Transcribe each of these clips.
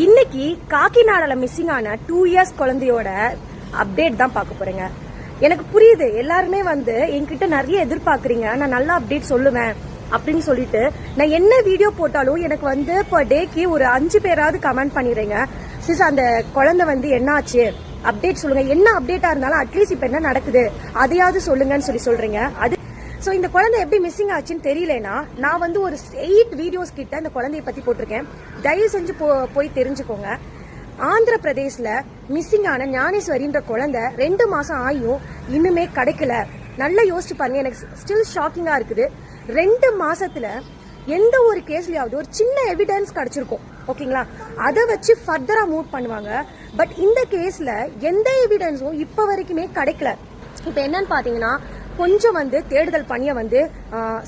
இன்னைக்கு காக்கிநாடால மிஸ்ஸிங் ஆன 2 இயர்ஸ் குழந்தையோட அப்டேட் தான் பார்க்க போறேங்க. எனக்கு புரியுது, எல்லாருமே என்கிட்ட நிறைய எதிர்பார்க்கறீங்க, நான் நல்ல அப்டேட் சொல்லுவேன் அப்படின்னு சொல்லிட்டு நான் என்ன வீடியோ போட்டாலும் எனக்கு பர் டேக்கு ஒரு 5 பேராவது கமெண்ட் பண்ணிடுறீங்க. சிஸ் அந்த குழந்தை என்ன ஆச்சு, அப்டேட் சொல்லுங்க, என்ன அப்டேட்டா இருந்தாலும் அட்லீஸ்ட் இப்ப என்ன நடக்குது அதையாவது சொல்லுங்கன்னு சொல்றீங்க. அது சோ இந்த குழந்தை எப்படி மிஸ்ஸிங் ஆச்சுன்னு தெரியலனா நான் ஒரு 8 வீடியோஸ் கிட்ட இந்த குழந்தைய பத்தி போட்டிருக்கேன். தயவு செஞ்சு போய் தெரிஞ்சுக்கோங்க. ஆந்திர பிரதேஷ்ல மிஸ்ஸிங் ஆன ஞானேஸ்வரின்ற குழந்தை 2 மாசம் ஆயும் இன்னுமே கிடைக்கல. நல்லா யோசிச்சு பாருங்க, எனக்கு ஸ்டில் ஷாக்கிங்கா இருக்குது. 2 மாசத்துல எந்த ஒரு கேஸ்லயாவது ஒரு சின்ன எவிடன்ஸ் கிடைச்சிருக்கும், ஓகேங்களா? அதை வச்சு ஃபர்தரா மூவ் பண்ணுவாங்க. பட் இந்த கேஸ்ல எந்த எவிடன்ஸும் இப்ப வரைக்குமே கிடைக்கல. இப்ப என்னன்னு பாத்தீங்கன்னா கொஞ்சம் தேடுதல் பணியை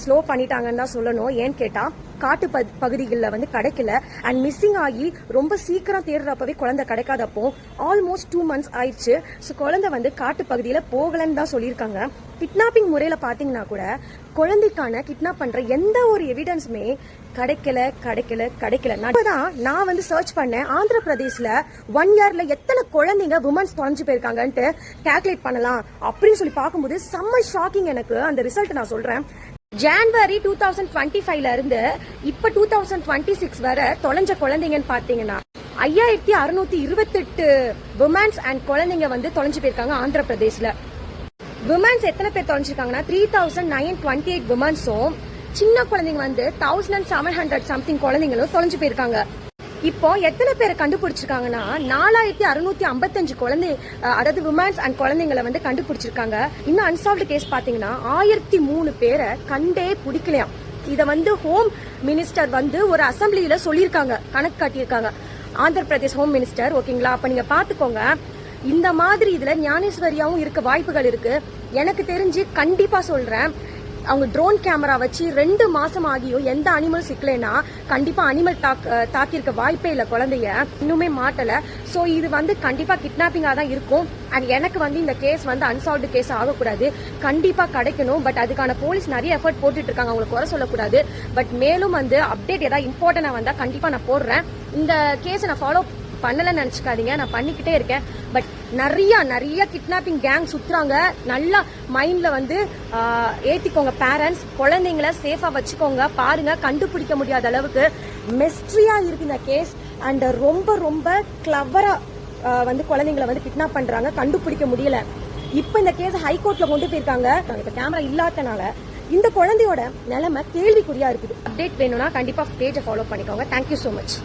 ஸ்லோ பண்ணிட்டாங்கன்னு தான் சொல்லணும். ஏன்னு கேட்டா காட்டு பகுதிகளில் கிடைக்கல அண்ட் மிஸ்ஸிங் ஆகி ரொம்ப சீக்கிரம் தேடுறப்பவே குழந்தை கிடைக்காதப்போ ஆல்மோஸ்ட் 2 மந்த்ஸ் ஆயிடுச்சு. ஸோ குழந்தை காட்டு பகுதியில் போகலன்னு தான் சொல்லியிருக்காங்க. கிட்னாப்பிங் முறையில பாத்தீங்கன்னா கூட குழந்தைக்கான கிட்னாப் பண்ற எந்த ஒரு எவிடன்ஸுமே கிடைக்கல. நான் சர்ச் பண்ணேன். ஆந்திர பிரதேஷ்ல 1 இயர்ல எத்தனை குழந்தைங்க உமன்ஸ் தொலைஞ்சு போயிருக்காங்கன்ட்டு கால்குலேட் பண்ணலாம் அப்படின்னு சொல்லி பார்க்கும்போது செம்ம ஷாக்கிங். எனக்கு அந்த ரிசல்ட் நான் சொல்றேன். ஜான்வரி 2025ல இருந்து இப்ப 2026 வரை தொலைஞ்ச குழந்தைங்கன்னு பாத்தீங்கன்னா 5628 உமன்ஸ் அண்ட் குழந்தைங்க தொலைஞ்சு போயிருக்காங்க ஆந்திர பிரதேஷ்ல. விமன்ஸ் எத்தனை பேர் தொலைஞ்சிருக்காங்கன்னா 3928 விமன்ஸும் சின்ன குழந்தைங்க 1700 சம்திங் குழந்தைங்களும் தொலைஞ்சு போயிருக்காங்க. இப்போ எத்தனை பேரை கண்டுபிடிச்சிருக்காங்கன்னா 4655 குழந்தை, அதாவது விமன்ஸ் அண்ட் குழந்தைங்களை கண்டுபிடிச்சிருக்காங்க. இன்னும் அன்சால்வ்டு கேஸ் பாத்தீங்கன்னா 1003 பேரை கண்டே பிடிக்கலையாம். இத ஹோம் மினிஸ்டர் ஒரு அசம்பிளியில சொல்லியிருக்காங்க, கணக்கு காட்டியிருக்காங்க, ஆந்திர பிரதேஷ் ஹோம் மினிஸ்டர், ஓகேங்களா? அப்ப நீங்க பாத்துக்கோங்க. இந்த மாதிரி இதுல ஞானேஸ்வரியாவும் இருக்க வாய்ப்புகள் இருக்கு. எனக்கு தெரிஞ்சு கண்டிப்பா சொல்றேன், அவங்க ட்ரோன் கேமரா வச்சு 2 மாசம் ஆகியும் எந்த அனிமல் சிக்கலைன்னா கண்டிப்பா அனிமல் தாக்கியிருக்க வாய்ப்பே இல்ல. குழந்தைய இன்னுமே மாட்டல. சோ இது கண்டிப்பா கிட்னாப்பிங்கா தான் இருக்கும். அண்ட் எனக்கு இந்த கேஸ் அன்சால்வ்டு கேஸ் ஆகக்கூடாது, கண்டிப்பா கிடைக்கணும். பட் அதுக்கான போலீஸ் நிறைய எஃபர்ட் போட்டுட்டு இருக்காங்க, அவங்களுக்கு குறை சொல்லக்கூடாது. பட் மேலும் அப்டேட் ஏதாவது இம்பார்ட்டன்டா வந்தா கண்டிப்பா நான் போடுறேன். இந்த கேஸை நான் ஃபாலோ பண்ணலன்னு நினைச்சுக்காதீங்க, நான் பண்ணிக்கிட்டே இருக்கேன். பட் நிறைய கிட்னாப்பிங் கேங் சுத்துறாங்க. நல்லா மைண்ட்ல ஏத்திக்கோங்க. பேரண்ட்ஸ் குழந்தைங்களை சேஃபா வச்சுக்கோங்க. பாருங்க, கண்டுபிடிக்க முடியாத அளவுக்கு மிஸ்ட்ரியா இருக்கு இந்த கேஸ். அண்ட் ரொம்ப கிளவரா குழந்தைங்களை கிட்னாப் பண்றாங்க, கண்டுபிடிக்க முடியல. இப்ப இந்த கேஸ் ஹைகோர்ட்ல கொண்டு போயிருக்காங்க. இப்ப கேமரா இல்லாதனால இந்த குழந்தையோட நிலைமை கேள்விக்குறியா இருக்குது. அப்டேட் வேணும்னா கண்டிப்பா பேஜை ஃபாலோ பண்ணிக்கோங்க. Thank you so much.